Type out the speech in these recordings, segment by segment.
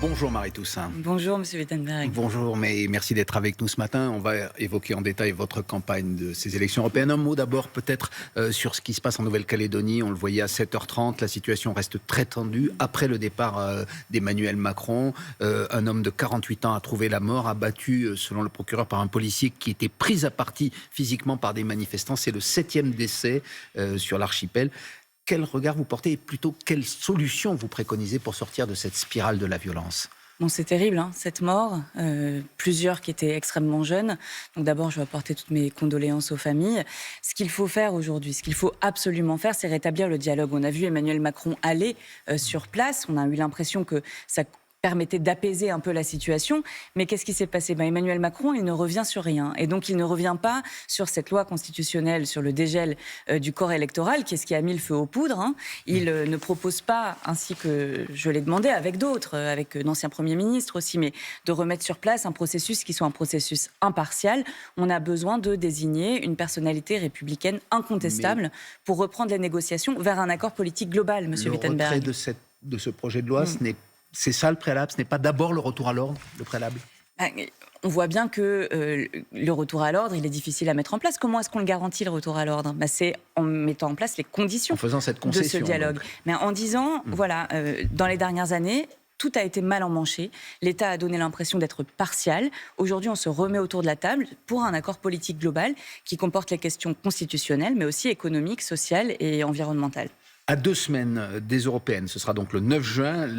Bonjour Marie-Toussaint. Bonjour Monsieur Wittenberg. Bonjour, mais merci d'être avec nous ce matin. On va évoquer en détail votre campagne de ces élections européennes. Un mot d'abord peut-être sur ce qui se passe en Nouvelle-Calédonie. On le voyait à 7h30, la situation reste très tendue. Après le départ d'Emmanuel Macron, un homme de 48 ans a trouvé la mort, abattu selon le procureur par un policier qui était pris à partie physiquement par des manifestants. C'est le 7e décès sur l'archipel. Quel regard vous portez et plutôt quelle solution vous préconisez pour sortir de cette spirale de la violence ? Bon, c'est terrible, cette mort. Plusieurs qui étaient extrêmement jeunes. Donc d'abord, je veux apporter toutes mes condoléances aux familles. Ce qu'il faut faire aujourd'hui, ce qu'il faut absolument faire, c'est rétablir le dialogue. On a vu Emmanuel Macron aller sur place. On a eu l'impression que ça permettait d'apaiser un peu la situation. Mais qu'est-ce qui s'est passé ? Emmanuel Macron, il ne revient sur rien. Et donc, il ne revient pas sur cette loi constitutionnelle, sur le dégel du corps électoral, qui est ce qui a mis le feu aux poudres. Il ne propose pas, ainsi que je l'ai demandé avec d'autres, avec d'anciens premiers ministres aussi, mais de remettre sur place un processus qui soit un processus impartial. On a besoin de désigner une personnalité républicaine incontestable pour reprendre les négociations vers un accord politique global, Monsieur Wittenberg. Le retrait de ce projet de loi, c'est ça le préalable, ce n'est pas d'abord le retour à l'ordre, le préalable ? On voit bien que le retour à l'ordre, il est difficile à mettre en place. Comment est-ce qu'on le garantit, le retour à l'ordre ? C'est en mettant en place les conditions en faisant cette concession, de ce dialogue. Mais en disant, dans les dernières années, tout a été mal emmanché. L'État a donné l'impression d'être partial. Aujourd'hui, on se remet autour de la table pour un accord politique global qui comporte les questions constitutionnelles, mais aussi économiques, sociales et environnementales. À 2 semaines des européennes, ce sera donc le 9 juin,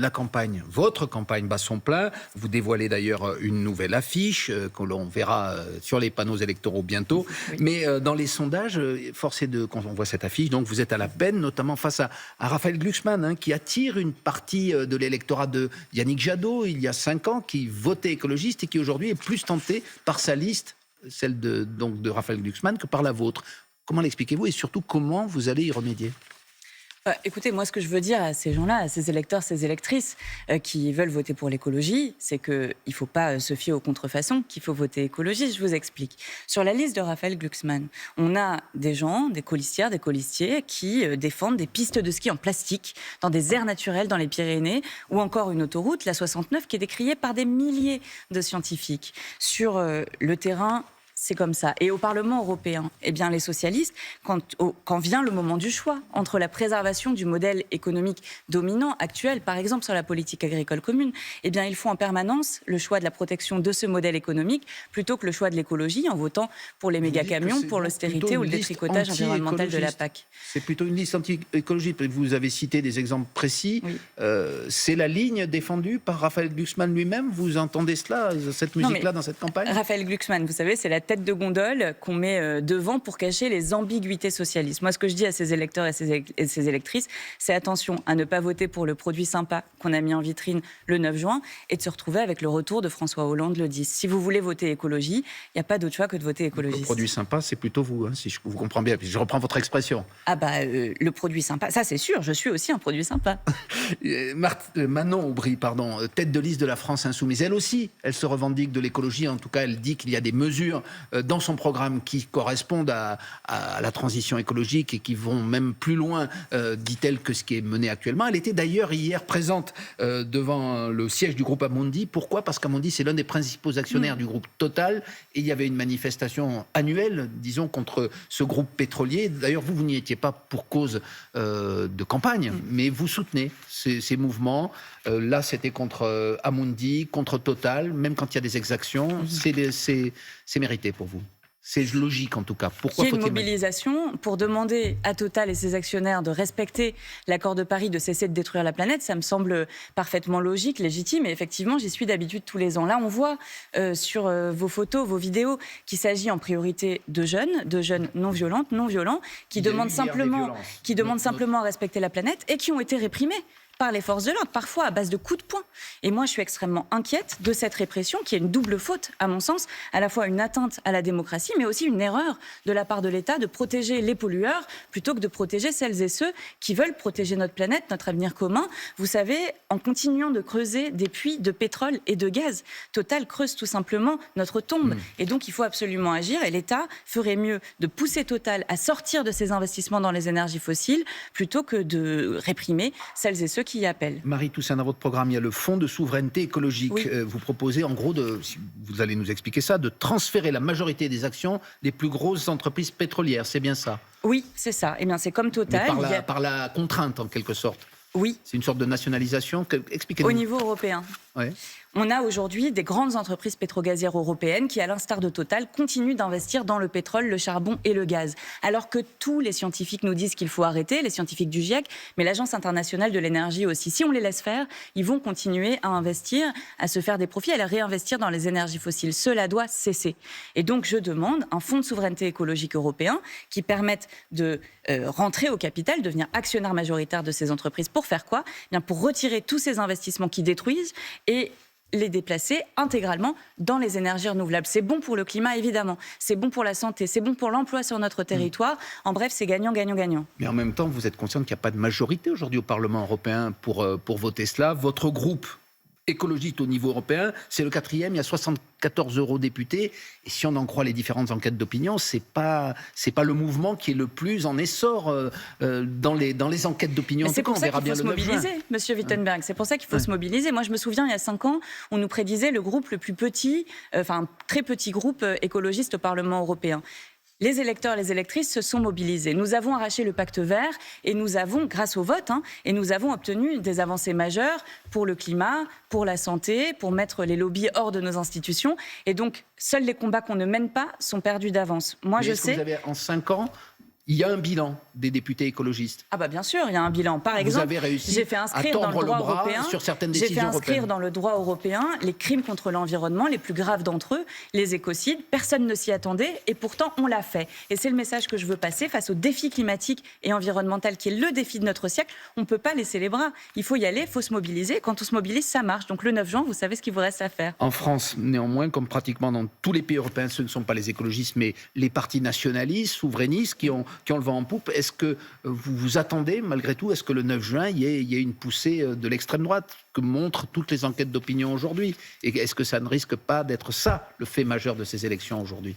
votre campagne bat son plein. Vous dévoilez d'ailleurs une nouvelle affiche que l'on verra sur les panneaux électoraux bientôt. Oui. Mais dans les sondages, force est de, quand on voit cette affiche, donc vous êtes à la peine, notamment face à Raphaël Glucksmann, qui attire une partie de l'électorat de Yannick Jadot, il y a 5 ans, qui votait écologiste et qui aujourd'hui est plus tenté par sa liste, celle de Raphaël Glucksmann, que par la vôtre. Comment l'expliquez-vous et surtout comment vous allez y remédier ? Écoutez, moi, ce que je veux dire à ces gens-là, à ces électeurs, ces électrices qui veulent voter pour l'écologie, c'est qu'il ne faut pas se fier aux contrefaçons, qu'il faut voter écologie. Je vous explique. Sur la liste de Raphaël Glucksmann, on a des gens, des colistières, des colistiers qui défendent des pistes de ski en plastique dans des aires naturelles dans les Pyrénées ou encore une autoroute, la 69, qui est décriée par des milliers de scientifiques. Sur le terrain, c'est comme ça. Et au Parlement européen, les socialistes, quand vient le moment du choix entre la préservation du modèle économique dominant actuel, par exemple sur la politique agricole commune, ils font en permanence le choix de la protection de ce modèle économique plutôt que le choix de l'écologie en votant pour les méga-camions, pour l'austérité ou le détricotage environnemental de la PAC. C'est plutôt une liste anti-écologique. Vous avez cité des exemples précis. Oui. C'est la ligne défendue par Raphaël Glucksmann lui-même. Vous entendez cela, cette musique-là dans cette campagne ? Raphaël Glucksmann, vous savez, c'est la tête de gondole qu'on met devant pour cacher les ambiguïtés socialistes. Moi, ce que je dis à ces électeurs et ces électrices, c'est attention à ne pas voter pour le produit sympa qu'on a mis en vitrine le 9 juin et de se retrouver avec le retour de François Hollande le 10. Si vous voulez voter écologie, il n'y a pas d'autre choix que de voter écologiste. Le produit sympa, c'est plutôt vous, si je vous comprends bien. Je reprends votre expression. Le produit sympa, ça c'est sûr, je suis aussi un produit sympa. Manon Aubry, tête de liste de la France Insoumise, elle aussi, elle se revendique de l'écologie. En tout cas, elle dit qu'il y a des mesures dans son programme qui correspondent à la transition écologique et qui vont même plus loin, dit-elle, que ce qui est mené actuellement. Elle était d'ailleurs hier présente devant le siège du groupe Amundi. Pourquoi ? Parce qu'Amundi, c'est l'un des principaux actionnaires du groupe Total. Et il y avait une manifestation annuelle, disons, contre ce groupe pétrolier. D'ailleurs, vous n'y étiez pas pour cause de campagne, mais vous soutenez ces mouvements. Là, c'était contre Amundi, contre Total, même quand il y a des exactions. C'est mérité pour vous. C'est logique en tout cas. Pourquoi faut-il une mobilisation pour demander à Total et ses actionnaires de respecter l'accord de Paris, de cesser de détruire la planète ? Ça me semble parfaitement logique, légitime. Et effectivement, j'y suis d'habitude tous les ans. Là, on voit sur vos photos, vos vidéos, qu'il s'agit en priorité de jeunes non violents, qui demandent simplement à respecter la planète et qui ont été réprimés par les forces de l'ordre, parfois à base de coups de poing. Et moi, je suis extrêmement inquiète de cette répression qui est une double faute, à mon sens, à la fois une atteinte à la démocratie, mais aussi une erreur de la part de l'État de protéger les pollueurs plutôt que de protéger celles et ceux qui veulent protéger notre planète, notre avenir commun. Vous savez, en continuant de creuser des puits de pétrole et de gaz, Total creuse tout simplement notre tombe. Et donc, il faut absolument agir. Et l'État ferait mieux de pousser Total à sortir de ses investissements dans les énergies fossiles plutôt que de réprimer celles et ceux qui y appellent. Marie Toussaint, dans votre programme, il y a le fonds de souveraineté écologique. Oui. Vous proposez en gros, vous allez nous expliquer ça, de transférer la majorité des actions des plus grosses entreprises pétrolières. C'est bien ça? Oui, c'est ça. Eh bien, c'est comme Mais Total. par la contrainte, en quelque sorte. Oui. C'est une sorte de nationalisation. Expliquez-nous. Au niveau européen. Ouais. On a aujourd'hui des grandes entreprises pétrogazières européennes qui, à l'instar de Total, continuent d'investir dans le pétrole, le charbon et le gaz. Alors que tous les scientifiques nous disent qu'il faut arrêter, les scientifiques du GIEC, mais l'Agence internationale de l'énergie aussi. Si on les laisse faire, ils vont continuer à investir, à se faire des profits, à les réinvestir dans les énergies fossiles. Cela doit cesser. Et donc, je demande un fonds de souveraineté écologique européen qui permette de rentrer au capital, devenir actionnaire majoritaire de ces entreprises. Pour faire quoi? Bien, pour retirer tous ces investissements qui détruisent et les déplacer intégralement dans les énergies renouvelables. C'est bon pour le climat, évidemment. C'est bon pour la santé. C'est bon pour l'emploi sur notre territoire. En bref, c'est gagnant, gagnant, gagnant. Mais en même temps, vous êtes consciente qu'il n'y a pas de majorité aujourd'hui au Parlement européen pour voter cela. Votre groupe écologiste au niveau européen, c'est le 4e, il y a 74 eurodéputés. Et si on en croit les différentes enquêtes d'opinion, c'est pas le mouvement qui est le plus en essor dans les enquêtes d'opinion. C'est pour ça qu'il faut se mobiliser, Monsieur Wittenberg. C'est pour ça qu'il faut se mobiliser. Moi, je me souviens, il y a 5 ans, on nous prédisait le groupe le plus petit, un très petit groupe écologiste au Parlement européen. Les électeurs et les électrices se sont mobilisés. Nous avons arraché le pacte vert et nous avons, grâce au vote, et nous avons obtenu des avancées majeures pour le climat, pour la santé, pour mettre les lobbies hors de nos institutions. Et donc, seuls les combats qu'on ne mène pas sont perdus d'avance. Moi, je sais. Vous avez, en 5 ans, il y a un bilan des députés écologistes. Ah bah bien sûr, il y a un bilan. Par exemple, j'ai fait inscrire dans le droit européen, sur certaines décisions européennes. J'ai fait inscrire dans le droit européen les crimes contre l'environnement, les plus graves d'entre eux, les écocides. Personne ne s'y attendait et pourtant on l'a fait. Et c'est le message que je veux passer face au défi climatique et environnemental qui est le défi de notre siècle. On ne peut pas laisser les bras. Il faut y aller, il faut se mobiliser. Quand on se mobilise, ça marche. Donc le 9 juin, vous savez ce qu'il vous reste à faire. En France, néanmoins, comme pratiquement dans tous les pays européens, ce ne sont pas les écologistes, mais les partis nationalistes, souverainistes qui ont le vent en poupe. Est-ce que vous vous attendez, malgré tout, à ce que le 9 juin, il y ait une poussée de l'extrême droite que montrent toutes les enquêtes d'opinion aujourd'hui? Et est-ce que ça ne risque pas d'être ça, le fait majeur de ces élections aujourd'hui?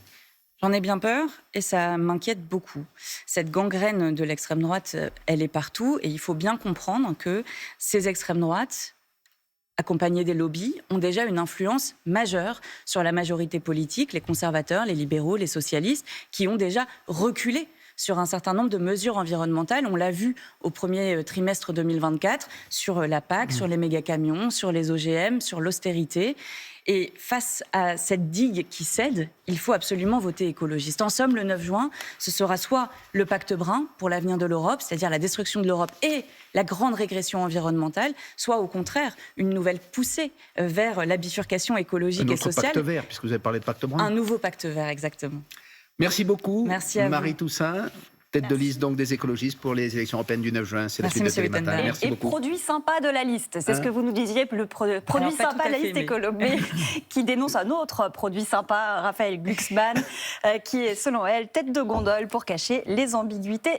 J'en ai bien peur et ça m'inquiète beaucoup. Cette gangrène de l'extrême droite, elle est partout et il faut bien comprendre que ces extrêmes droites, accompagnés des lobbies, ont déjà une influence majeure sur la majorité politique, les conservateurs, les libéraux, les socialistes, qui ont déjà reculé sur un certain nombre de mesures environnementales. On l'a vu au premier trimestre 2024 sur la PAC, sur les méga-camions, sur les OGM, sur l'austérité. Et face à cette digue qui cède, il faut absolument voter écologiste. En somme, le 9 juin, ce sera soit le pacte brun pour l'avenir de l'Europe, c'est-à-dire la destruction de l'Europe et la grande régression environnementale, soit au contraire une nouvelle poussée vers la bifurcation écologique et sociale. Un pacte vert, puisque vous avez parlé de pacte brun. Un nouveau pacte vert, exactement. Merci beaucoup, Merci à Marie vous. Toussaint, tête de liste donc des écologistes pour les élections européennes du 9 juin. C'est la suite de Télématin. Merci beaucoup. Et produit sympa de la liste, c'est ce que vous nous disiez, le produit sympa de la liste écolo, mais qui dénonce un autre produit sympa, Raphaël Glucksmann, qui est, selon elle, tête de gondole pour cacher les ambiguïtés